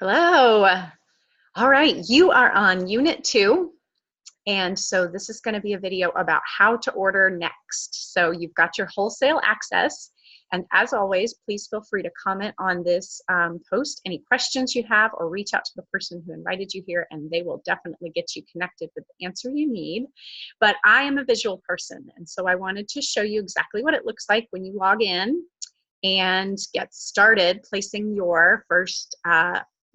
Hello. All right, you are on Unit 2, and so this is going to be a video about how to order next. So you've got your wholesale access, and as always, please feel free to comment on this post, any questions you have, or reach out to the person who invited you here, and they will definitely get you connected with the answer you need. But I am a visual person, and so I wanted to show you exactly what it looks like when you log in and get started placing your first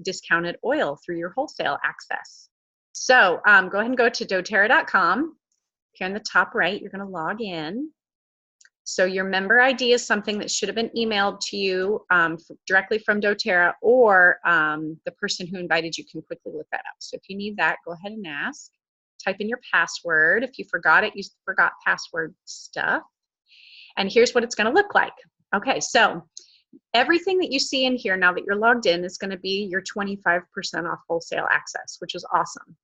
discounted oil through your wholesale access. So go ahead and go to doterra.com. Here in the top right, you're going to log in. So your member ID is something that should have been emailed to you directly from doTERRA, or the person who invited you can quickly look that up. So if you need that, go ahead and ask. Type in your password. If you forgot it, use the forgot password stuff. And here's what it's going to look like. Okay, so everything that you see in here now that you're logged in is going to be your 25% off wholesale access, which is awesome.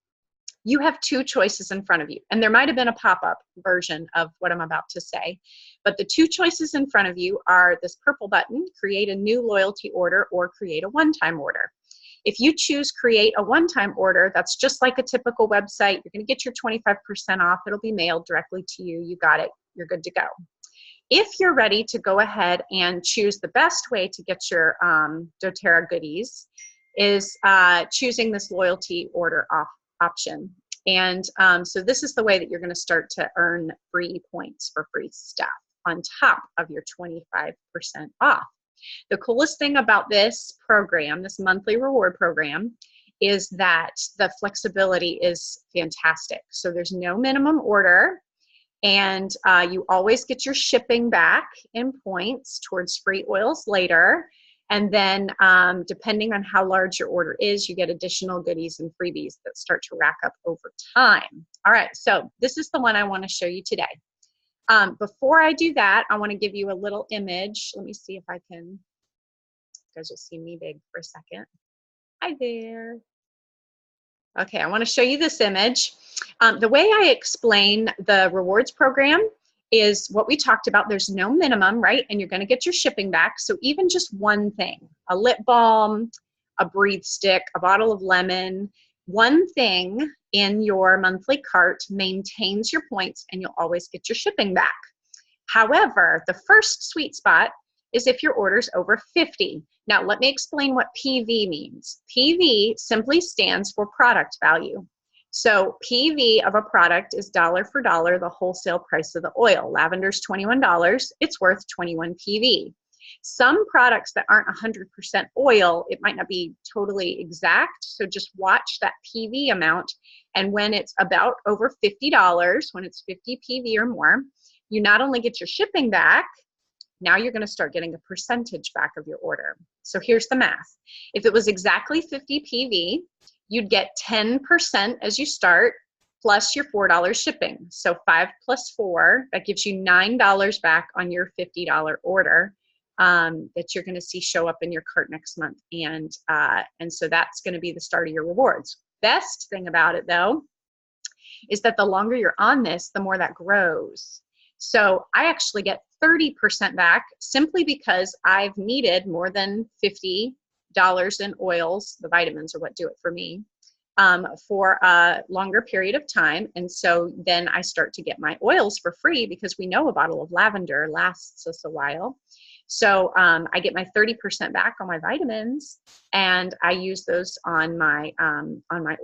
You have two choices in front of you, and there might have been a pop-up version of what I'm about to say, but the two choices in front of you are this purple button, create a new loyalty order, or create a one-time order. If you choose create a one-time order, that's just like a typical website. You're going to get your 25% off. It'll be mailed directly to you. You got it. You're good to go. If you're ready to go ahead and choose the best way to get your doTERRA goodies is choosing this loyalty order off option. And so this is the way that you're going to start to earn free points for free stuff on top of your 25% off. The coolest thing about this program, this monthly reward program, is that the flexibility is fantastic. So there's no minimum order. And you always get your shipping back in points towards free oils later. And then depending on how large your order is, you get additional goodies and freebies that start to rack up over time. All right, so this is the one I want to show you today. Before I do that, I want to give you a little image. Let me see if I can, you guys will see me big for a second. Hi there. Okay, I want to show you this image. The way I explain the rewards program is what we talked about. There's no minimum, right? And you're going to get your shipping back. So even just one thing, a lip balm, a breathe stick, a bottle of lemon, one thing in your monthly cart maintains your points and you'll always get your shipping back. However, the first sweet spot is if your order's over 50. Now, let me explain what PV means. PV simply stands for product value. So PV of a product is dollar for dollar the wholesale price of the oil. Lavender's $21, it's worth 21 PV. Some products that aren't 100% oil, it might not be totally exact, so just watch that PV amount, and when it's about over $50, when it's 50 PV or more, you not only get your shipping back, now you're going to start getting a percentage back of your order. So here's the math. If it was exactly 50 PV, you'd get 10% as you start, plus your $4 shipping. So 5 plus 4, that gives you $9 back on your $50 order that you're going to see show up in your cart next month. And so that's going to be the start of your rewards. Best thing about it, though, is that the longer you're on this, the more that grows. So I actually get 30% back simply because I've needed more than $50 in oils, the vitamins are what do it for me, for a longer period of time. And so then I start to get my oils for free because we know a bottle of lavender lasts us a while. So I get my 30% back on my vitamins, and I use those on my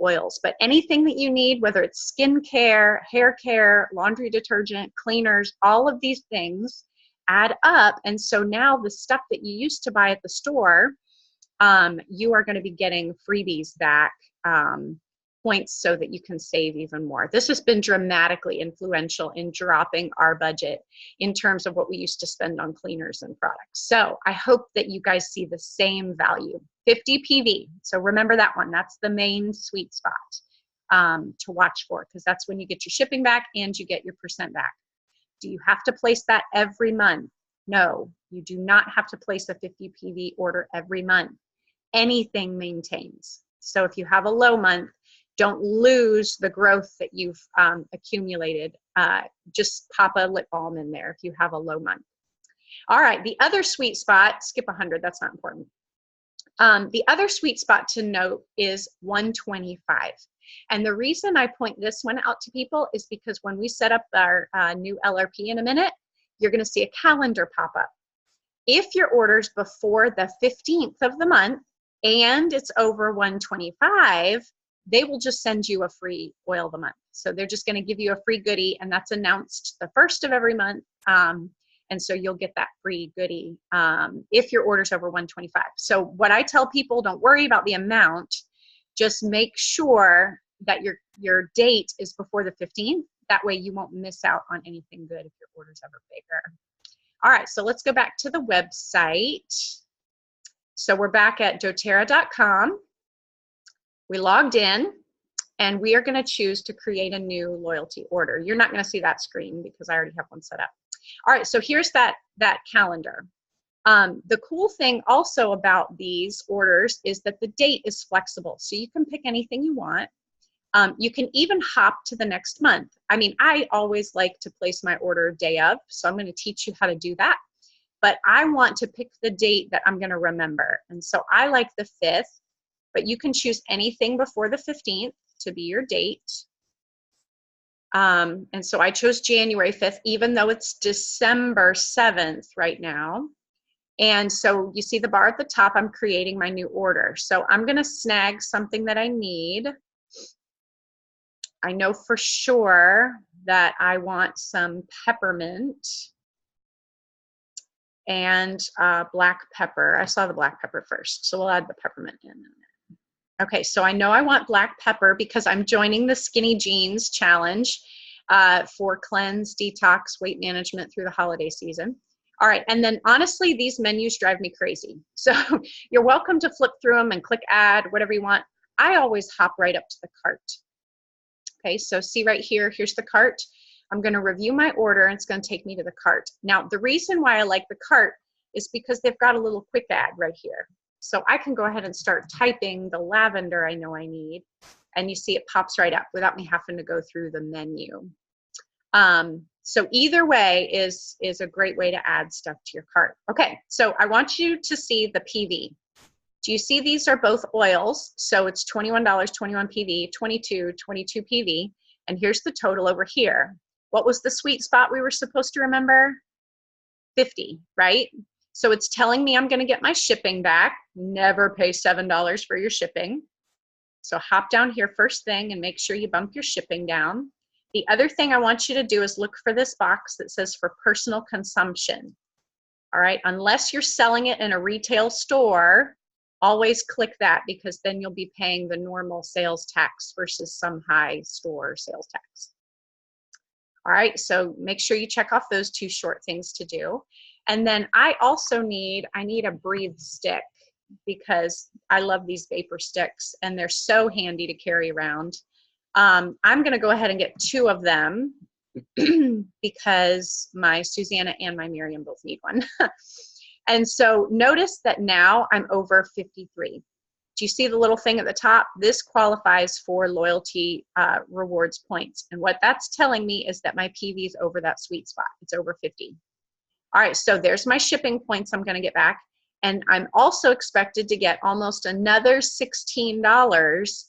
oils. But anything that you need, whether it's skin care, hair care, laundry detergent, cleaners, all of these things add up. And so now the stuff that you used to buy at the store, you are going to be getting freebies back, points, so that you can save even more. This has been dramatically influential in dropping our budget in terms of what we used to spend on cleaners and products. So I hope that you guys see the same value. 50 PV. So remember that one. That's the main sweet spot to watch for, because that's when you get your shipping back and you get your percent back. Do you have to place that every month? No, you do not have to place a 50 PV order every month. Anything maintains. So if you have a low month, don't lose the growth that you've accumulated. Just pop a lip balm in there if you have a low month. All right, the other sweet spot, skip 100, that's not important. The other sweet spot to note is 125. And the reason I point this one out to people is because when we set up our new LRP in a minute, you're going to see a calendar pop up. If your order's before the 15th of the month and it's over 125, they will just send you a free oil of the month. So they're just going to give you a free goodie, and that's announced the first of every month. And so you'll get that free goodie if your order's over 125. So what I tell people, don't worry about the amount. Just make sure that your date is before the 15th. That way you won't miss out on anything good if your order's ever bigger. All right, so let's go back to the website. So we're back at doterra.com. We logged in, and we are going to choose to create a new loyalty order. You're not going to see that screen because I already have one set up. All right, so here's that calendar. The cool thing also about these orders is that the date is flexible, so you can pick anything you want. You can even hop to the next month. I mean, I always like to place my order day of, so I'm going to teach you how to do that. But I want to pick the date that I'm going to remember. And so I like the 5th, but you can choose anything before the 15th to be your date. And so I chose January 5th, even though it's December 7th right now. And so you see the bar at the top, I'm creating my new order. So I'm going to snag something that I need. I know for sure that I want some peppermint and black pepper. I saw the black pepper first, so we'll add the peppermint in. Okay, so I know I want black pepper because I'm joining the Skinny Jeans Challenge for cleanse, detox, weight management through the holiday season. All right, and then honestly, these menus drive me crazy. So you're welcome to flip through them and click add, whatever you want. I always hop right up to the cart. Okay, so see right here, here's the cart. I'm going to review my order, and it's going to take me to the cart. Now, the reason why I like the cart is because they've got a little quick add right here. So I can go ahead and start typing the lavender I know I need, and you see it pops right up without me having to go through the menu. So either way is a great way to add stuff to your cart. Okay, so I want you to see the PV. Do you see these are both oils? So it's $21, 21 PV, 22 PV, and here's the total over here. What was the sweet spot we were supposed to remember? 50, right? So it's telling me I'm going to get my shipping back. Never pay $7 for your shipping. So hop down here first thing and make sure you bump your shipping down. The other thing I want you to do is look for this box that says for personal consumption. All right, unless you're selling it in a retail store, always click that because then you'll be paying the normal sales tax versus some high store sales tax. All right, so make sure you check off those two short things to do. And then I also need a Breathe stick because I love these vapor sticks and they're so handy to carry around. I'm going to go ahead and get 2 of them because my Susanna and my Miriam both need one. And so notice that now I'm over 53. Do you see the little thing at the top? This qualifies for loyalty rewards points. And what that's telling me is that my PV is over that sweet spot. It's over 50. All right, so there's my shipping points I'm going to get back. And I'm also expected to get almost another $16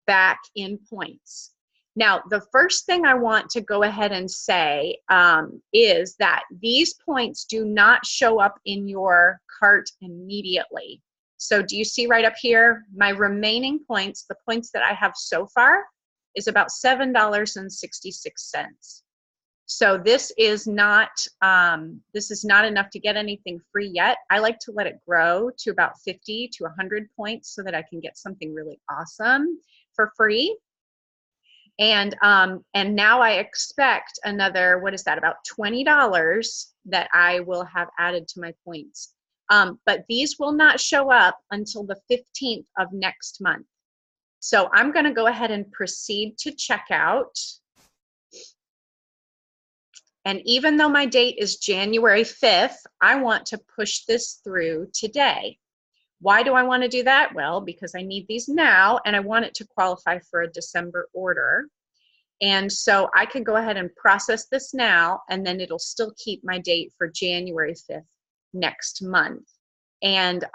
back in points. Now, the first thing I want to go ahead and say is that these points do not show up in your cart immediately. So do you see right up here, my remaining points, the points that I have so far, is about $7.66. So this is not enough to get anything free yet. I like to let it grow to about 50 to 100 points so that I can get something really awesome for free. And now I expect another, what is that, about $20 that I will have added to my points. But these will not show up until the 15th of next month. So I'm going to go ahead and proceed to checkout. And even though my date is January 5th, I want to push this through today. Why do I want to do that? Well, because I need these now and I want it to qualify for a December order. And so I can go ahead and process this now, and then it'll still keep my date for January 5th next month. And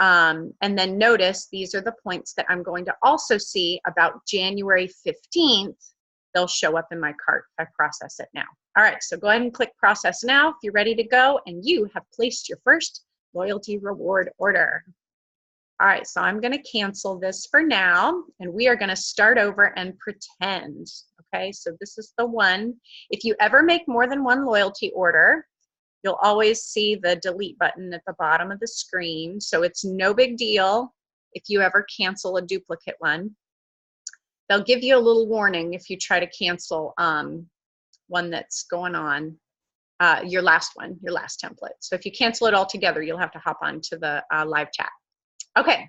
then notice these are the points that I'm going to also see about January 15th. They'll show up in my cart if I process it now. All right, so go ahead and click process now if you're ready to go and you have placed your first loyalty reward order. All right, so I'm going to cancel this for now, and we are going to start over and pretend. Okay, so this is the one. If you ever make more than one loyalty order, you'll always see the delete button at the bottom of the screen. So it's no big deal if you ever cancel a duplicate one. They'll give you a little warning if you try to cancel one that's going on, your last template. So if you cancel it all together, you'll have to hop on to the live chat. Okay,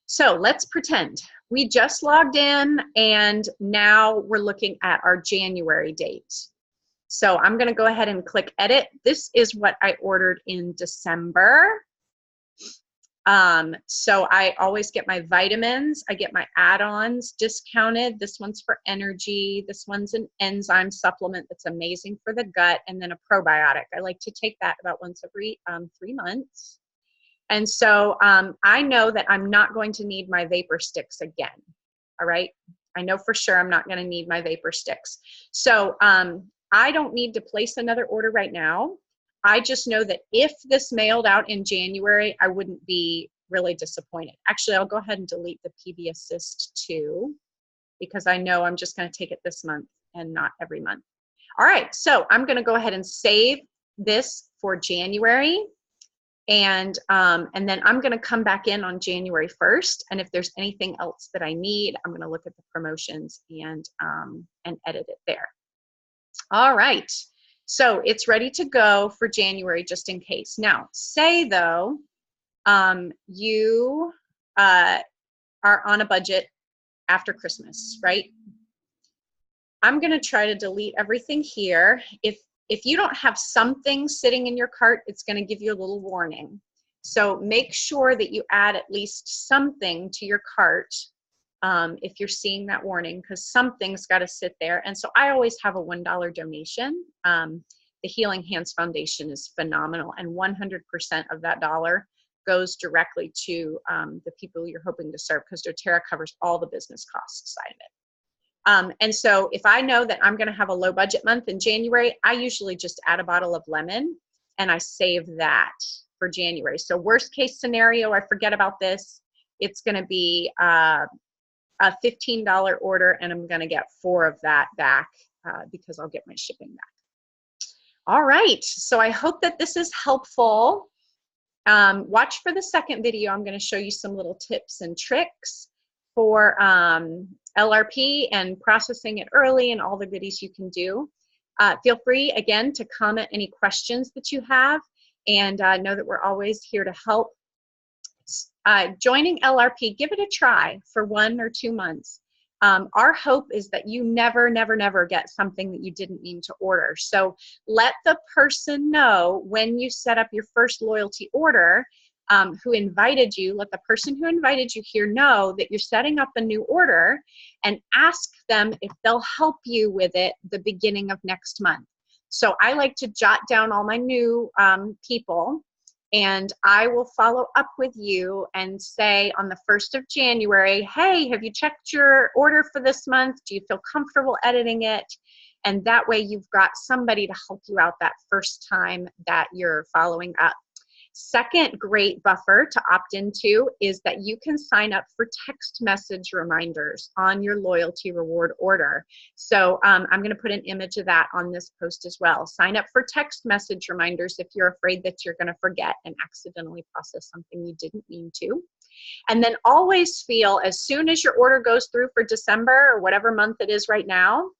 so let's pretend. We just logged in and now we're looking at our January date. So I'm gonna go ahead and click edit. This is what I ordered in December. So I always get my vitamins, I get my add-ons discounted. This one's for energy. This one's an enzyme supplement that's amazing for the gut, and then a probiotic. I like to take that about once every 3 months. And so I know that I'm not going to need my vapor sticks again. All right, I know for sure I'm not going to need my vapor sticks. So I don't need to place another order right now. I just know that if this mailed out in January, I wouldn't be really disappointed. Actually, I'll go ahead and delete the PB Assist too, because I know I'm just going to take it this month and not every month. All right, so I'm going to go ahead and save this for January. And then I'm going to come back in on January 1st. And if there's anything else that I need, I'm going to look at the promotions and edit it there. All right. So it's ready to go for January just in case. Now, say though, you are on a budget after Christmas, right? I'm gonna try to delete everything here. If you don't have something sitting in your cart, it's gonna give you a little warning. So make sure that you add at least something to your cart if you're seeing that warning, because something's got to sit there. And so I always have a $1 donation. The Healing Hands Foundation is phenomenal, and 100% of that dollar goes directly to the people you're hoping to serve, because doTERRA covers all the business costs side of it. And so if I know that I'm going to have a low budget month in January, I usually just add a bottle of lemon and I save that for January. So worst case scenario, I forget about this, it's going to be a $15 order, and I'm going to get 4 of that back because I'll get my shipping back. All right, so I hope that this is helpful. Watch for the second video. I'm going to show you some little tips and tricks for LRP and processing it early and all the goodies you can do. Feel free, again, to comment any questions that you have, and know that we're always here to help. Joining LRP, give it a try for 1 or 2 months. Our hope is that you never, never, never get something that you didn't mean to order. So let the person know when you set up your first loyalty order who invited you, let the person who invited you here know that you're setting up a new order, and ask them if they'll help you with it the beginning of next month. So I like to jot down all my new people, and I will follow up with you and say on the 1st of January, hey, have you checked your order for this month? Do you feel comfortable editing it? And that way you've got somebody to help you out that first time that you're following up. Second great buffer to opt into is that you can sign up for text message reminders on your loyalty reward order. So I'm going to put an image of that on this post as well. Sign up for text message reminders if you're afraid that you're going to forget and accidentally process something you didn't mean to. And then always feel, as soon as your order goes through for December or whatever month it is right now,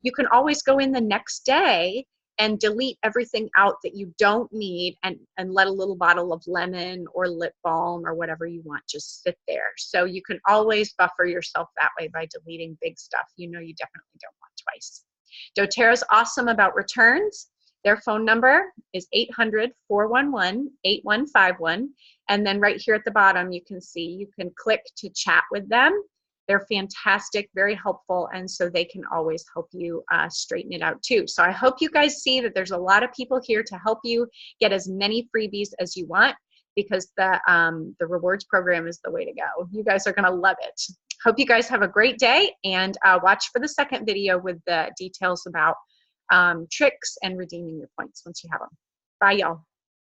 you can always go in the next day and delete everything out that you don't need, and let a little bottle of lemon or lip balm or whatever you want just sit there. So you can always buffer yourself that way by deleting big stuff you know you definitely don't want twice. doTERRA's awesome about returns. Their phone number is 800-411-8151. And then right here at the bottom, you can see, you can click to chat with them. They're fantastic, very helpful, and so they can always help you straighten it out too. So I hope you guys see that there's a lot of people here to help you get as many freebies as you want. because the rewards program is the way to go. You guys are gonna love it. Hope you guys have a great day, and watch for the second video with the details about tricks and redeeming your points once you have them. Bye, y'all.